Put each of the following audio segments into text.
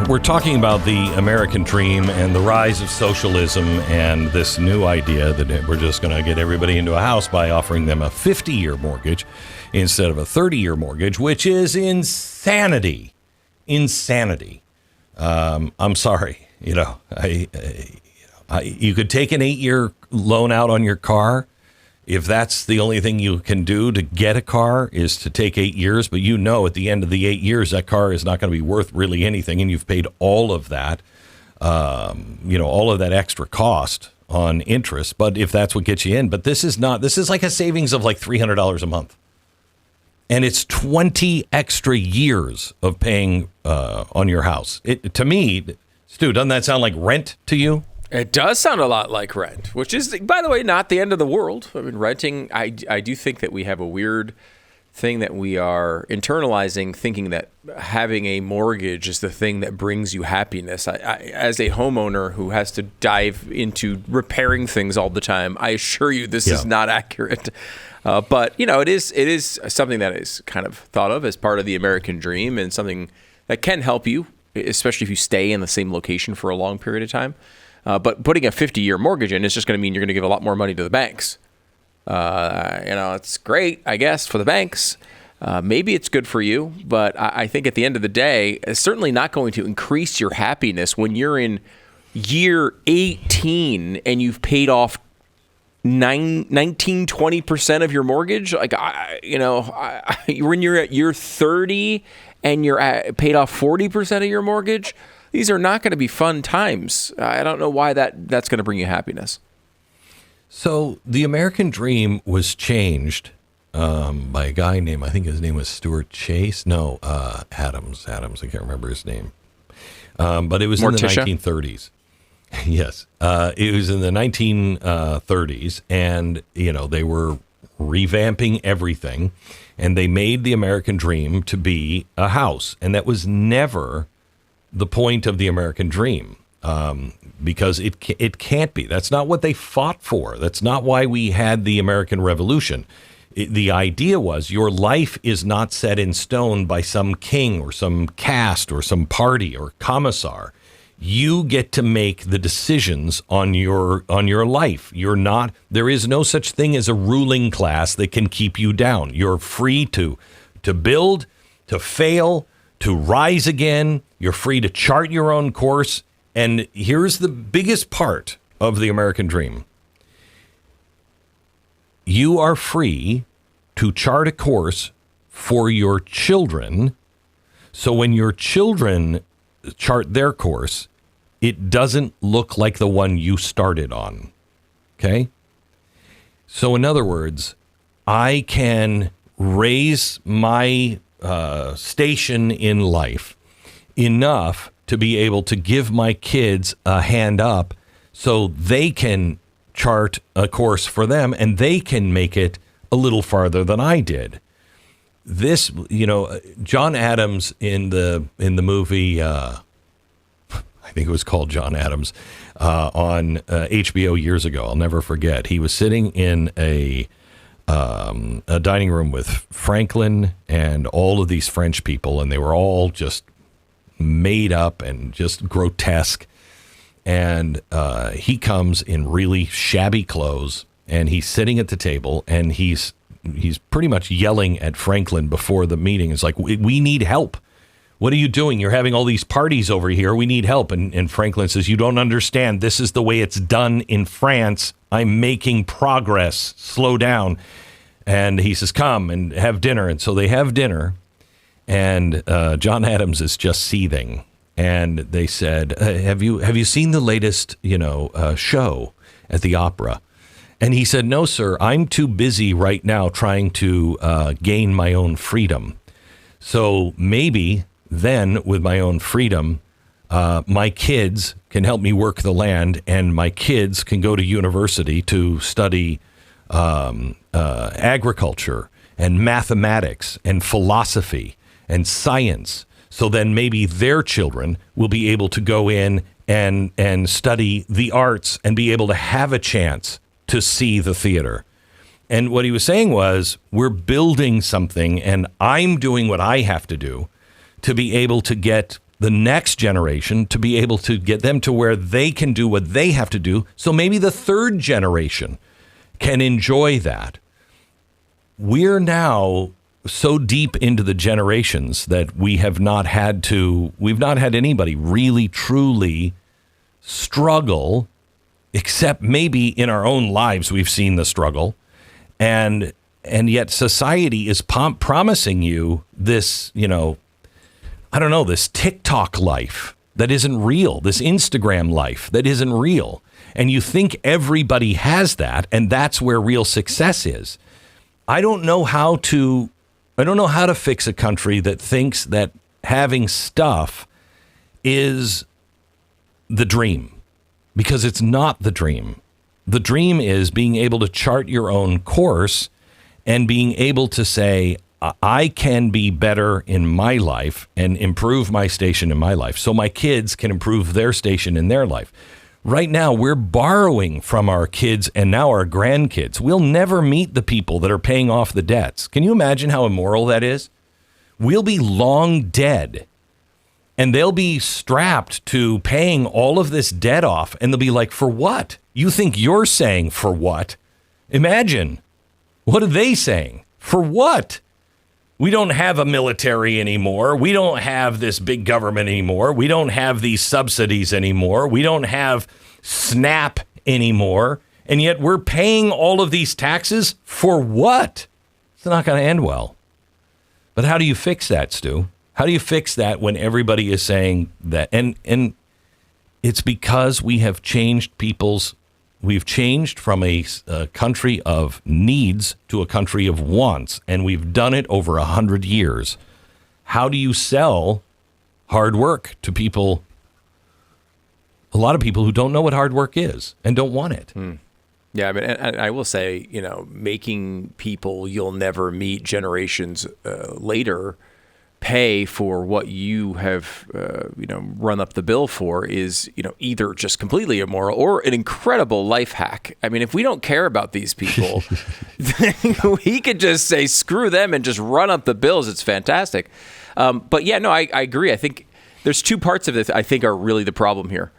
We're talking about the American dream and the rise of socialism and this new idea that we're just going to get everybody into a house by offering them a 50-year mortgage instead of a 30-year mortgage, which is insanity. Insanity. I'm sorry. You could take an 8-year loan out on your car. If that's the only thing you can do to get a car is to take 8 years, but at the end of the 8 years, that car is not going to be worth really anything, and you've paid all of that, all of that extra cost on interest. But if that's what gets you in, but this is like a savings of like $300 a month. And it's 20 extra years of paying on your house. To me, Stu, doesn't that sound like rent to you? It does sound a lot like rent, which is, by the way, not the end of the world. I mean, renting, I do think that we have a weird thing that we are internalizing, thinking that having a mortgage is the thing that brings you happiness. I as a homeowner who has to dive into repairing things all the time, I assure you this is not accurate. But, it is something that is kind of thought of as part of the American dream and something that can help you, especially if you stay in the same location for a long period of time. But putting a 50-year mortgage in is just going to mean you're going to give a lot more money to the banks. It's great, I guess, for the banks. Maybe it's good for you, but I think at the end of the day, it's certainly not going to increase your happiness when you're in year 18 and you've paid off 20% of your mortgage. Like, when you're at year 30 and you're paid off 40% of your mortgage, these are not going to be fun times. I don't know why that's going to bring you happiness. So the American dream was changed by a guy named, I think his name was Stuart Chase. No, Adams. I can't remember his name. But it was Morticia? In the 1930s. Yes. It was in the 1930s. And, they were revamping everything. And they made the American dream to be a house. And that was never the point of the American dream, because it can't be. That's not what they fought for. That's not why we had the American Revolution. The idea was your life is not set in stone by some king or some caste or some party or commissar. You get to make the decisions on your life. There is no such thing as a ruling class that can keep you down. You're free to build, to fail, to rise again. You're free to chart your own course. And here's the biggest part of the American dream. You are free to chart a course for your children. So when your children chart their course, it doesn't look like the one you started on. Okay? So in other words, I can raise my station in life enough to be able to give my kids a hand up so they can chart a course for them and they can make it a little farther than I did. This, John Adams in the movie, I think it was called John Adams, on HBO years ago. I'll never forget. He was sitting in a dining room with Franklin and all of these French people, and they were all just made up and just grotesque. And he comes in really shabby clothes, and he's sitting at the table, and he's pretty much yelling at Franklin before the meeting. It's like, we need help. What are you doing? You're having all these parties over here. We need help. And Franklin says, you don't understand. This is the way it's done in France. I'm making progress. Slow down. And he says, come and have dinner. And so they have dinner. And John Adams is just seething. And they said, have you seen the latest, show at the opera? And he said, no, sir, I'm too busy right now trying to gain my own freedom. So maybe then with my own freedom, my kids can help me work the land, and my kids can go to university to study agriculture and mathematics and philosophy and science. So then maybe their children will be able to go in and study the arts and be able to have a chance to see the theater. And what he was saying was, we're building something, and I'm doing what I have to do to be able to get the next generation to be able to get them to where they can do what they have to do. So maybe the third generation can enjoy that. We're now so deep into the generations that we've not had anybody really truly struggle, except maybe in our own lives we've seen the struggle. And yet society is promising you this, this TikTok life that isn't real, this Instagram life that isn't real. And you think everybody has that, and that's where real success is. I don't know how to fix a country that thinks that having stuff is the dream, because it's not the dream. The dream is being able to chart your own course and being able to say, I can be better in my life and improve my station in my life so my kids can improve their station in their life. Right now, we're borrowing from our kids and now our grandkids. We'll never meet the people that are paying off the debts. Can you imagine how immoral that is? We'll be long dead, and they'll be strapped to paying all of this debt off, and they'll be like, for what? You think you're saying for what? Imagine. What are they saying? For what? We don't have a military anymore. We don't have this big government anymore. We don't have these subsidies anymore. We don't have SNAP anymore. And yet we're paying all of these taxes for what? It's not going to end well. But how do you fix that, Stu? How do you fix that when everybody is saying that? And it's because we have changed we've changed from a country of needs to a country of wants, and we've done it over 100 years. How do you sell hard work to people, a lot of people who don't know what hard work is and don't want it? Yeah, I mean, and I will say, making people you'll never meet generations later pay for what you have, run up the bill for is, either just completely immoral or an incredible life hack. I mean, if we don't care about these people, we could just say, screw them and just run up the bills. It's fantastic. But yeah, no, I agree. I think there's two parts of this I think are really the problem here.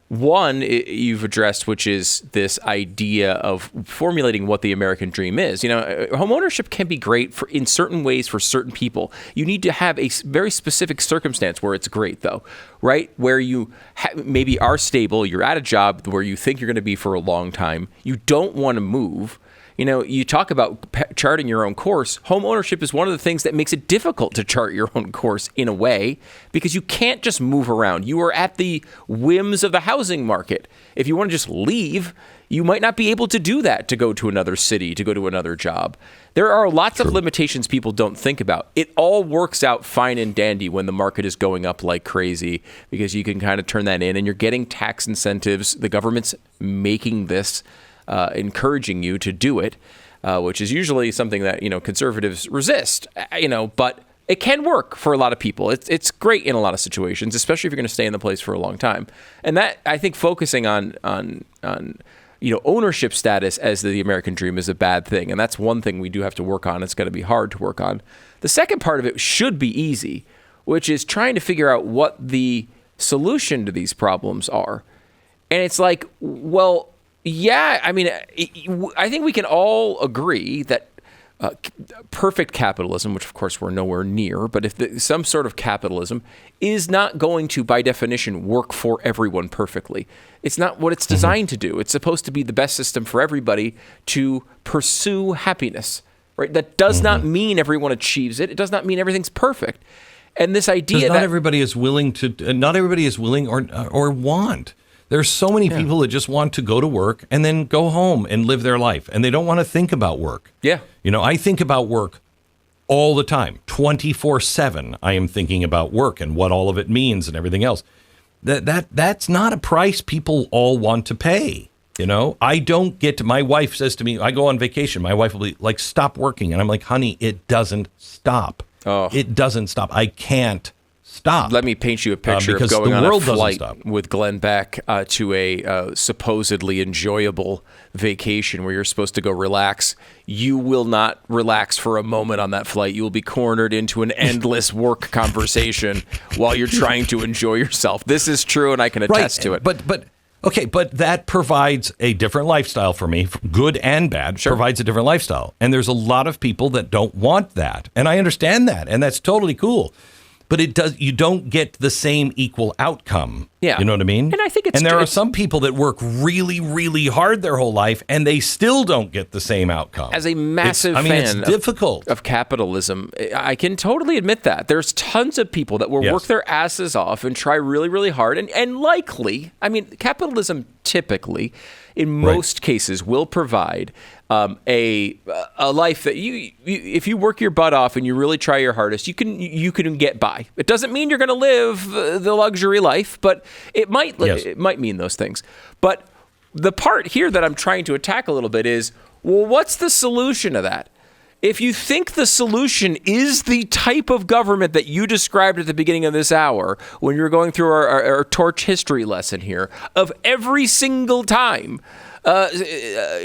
One, you've addressed, which is this idea of formulating what the American dream is. Homeownership can be great in certain ways for certain people. You need to have a very specific circumstance where it's great, though, right? Where you maybe are stable, you're at a job where you think you're going to be for a long time. You don't want to move. You talk about charting your own course. Home ownership is one of the things that makes it difficult to chart your own course in a way, because you can't just move around. You are at the whims of the housing market. If you want to just leave, you might not be able to do that, to go to another city, to go to another job. There are lots of limitations people don't think about. It all works out fine and dandy when the market is going up like crazy, because you can kind of turn that in and you're getting tax incentives. The government's making this encouraging you to do it, which is usually something that, conservatives resist, but it can work for a lot of people. It's great in a lot of situations, especially if you're going to stay in the place for a long time. And that, I think, focusing on ownership status as the American dream is a bad thing. And that's one thing we do have to work on. It's going to be hard to work on. The second part of it should be easy, which is trying to figure out what the solution to these problems are. And it's like, well, yeah, I mean, I think we can all agree that perfect capitalism, which of course we're nowhere near, but if some sort of capitalism is not going to, by definition, work for everyone perfectly. It's not what it's designed to do. It's supposed to be the best system for everybody to pursue happiness, right? That does not mean everyone achieves it. It does not mean everything's perfect. And this idea that not everybody is willing or want. There's so many people that just want to go to work and then go home and live their life, and they don't want to think about work. Yeah. I think about work all the time, 24/7. I am thinking about work and what all of it means and everything else. That's not a price people all want to pay. I don't get to, my wife says to me, I go on vacation, my wife will be like, stop working. And I'm like, honey, it doesn't stop. Oh. It doesn't stop. I can't stop. Let me paint you a picture of because going the on world a doesn't flight stop. with Glenn Beck to a supposedly enjoyable vacation where you're supposed to go relax. You will not relax for a moment on that flight. You will be cornered into an endless work conversation while you're trying to enjoy yourself. This is true, and I can attest to it. But that provides a different lifestyle for me, good and bad. Sure. Provides a different lifestyle. And there's a lot of people that don't want that. And I understand that. And that's totally cool. But you don't get the same equal outcome. Yeah. You know what I mean? And I think there are some people that work really, really hard their whole life and they still don't get the same outcome. As a massive fan it's difficult. of capitalism, I can totally admit that. There's tons of people that will work their asses off and try really, really hard. And likely, I mean, capitalism typically, in most cases, will provide a life that if you work your butt off and you really try your hardest, you can get by. It doesn't mean you're going to live the luxury life, but it might mean those things. But the part here that I'm trying to attack a little bit is, well, what's the solution to that? If you think the solution is the type of government that you described at the beginning of this hour, when you were going through our torch history lesson here, of every single time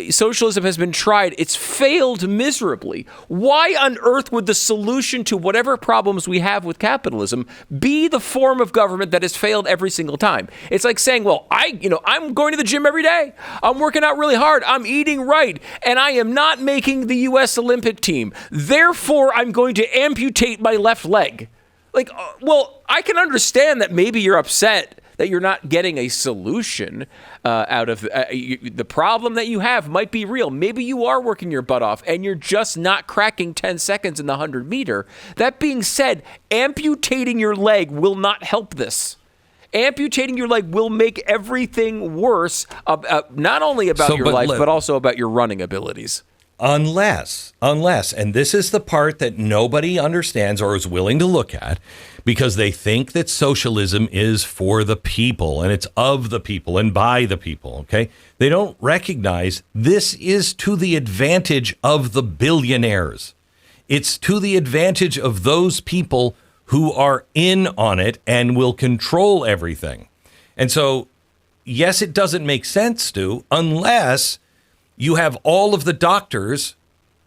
socialism has been tried, it's failed miserably. Why on earth would the solution to whatever problems we have with capitalism be the form of government that has failed every single time? It's like saying, well, I'm going to the gym every day. I'm working out really hard. I'm eating right. And I am not making the U.S. Olympic team. Therefore, I'm going to amputate my left leg. Like, well, I can understand that maybe you're upset that you're not getting a solution out of the problem that you have might be real. Maybe you are working your butt off and you're just not cracking 10 seconds in the 100 meter. That being said, amputating your leg will not help this. Amputating your leg will make everything worse, not only about your life, but also about your running abilities. Unless, and this is the part that nobody understands or is willing to look at, because they think that socialism is for the people and it's of the people and by the people, okay? They don't recognize this is to the advantage of the billionaires. It's to the advantage of those people who are in on it and will control everything. And so, yes, it doesn't make sense, Stu, unless you have all of the doctors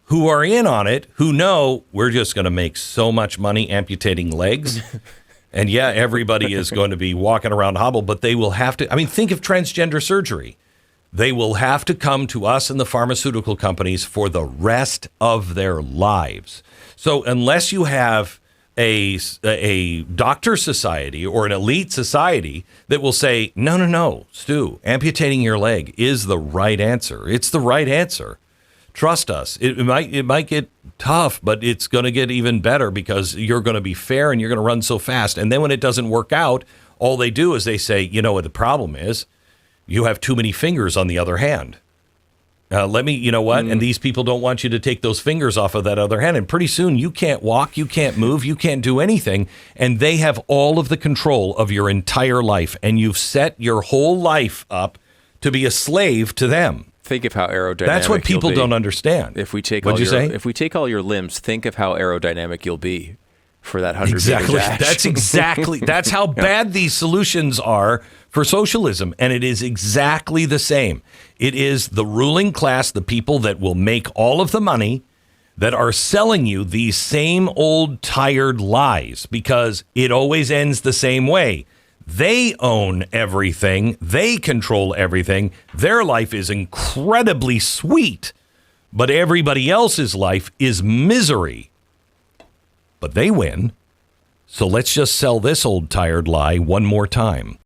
who are in on it, who know we're just going to make so much money amputating legs. And yeah, everybody is going to be walking around hobbled, but they will have to. I mean, think of transgender surgery. They will have to come to us and the pharmaceutical companies for the rest of their lives. So unless you have a doctor society or an elite society that will say, no, Stu, amputating your leg is the right answer. It's the right answer. Trust us. It might get tough, but it's going to get even better because you're going to be fair and you're going to run so fast. And then when it doesn't work out, all they do is they say, you know what the problem is? You have too many fingers on the other hand. You know what? And these people don't want you to take those fingers off of that other hand. And pretty soon you can't walk, you can't move, you can't do anything. And they have all of the control of your entire life. And you've set your whole life up to be a slave to them. Think of how aerodynamic. That's what people don't understand. If we take if we take all your limbs, think of how aerodynamic you'll be for that 100-meter dash. That's how bad these solutions are for socialism. And it is exactly the same. It is the ruling class, the people that will make all of the money, that are selling you these same old tired lies, because it always ends the same way. They own everything. They control everything. Their life is incredibly sweet, but everybody else's life is misery. But they win. So let's just sell this old tired lie one more time.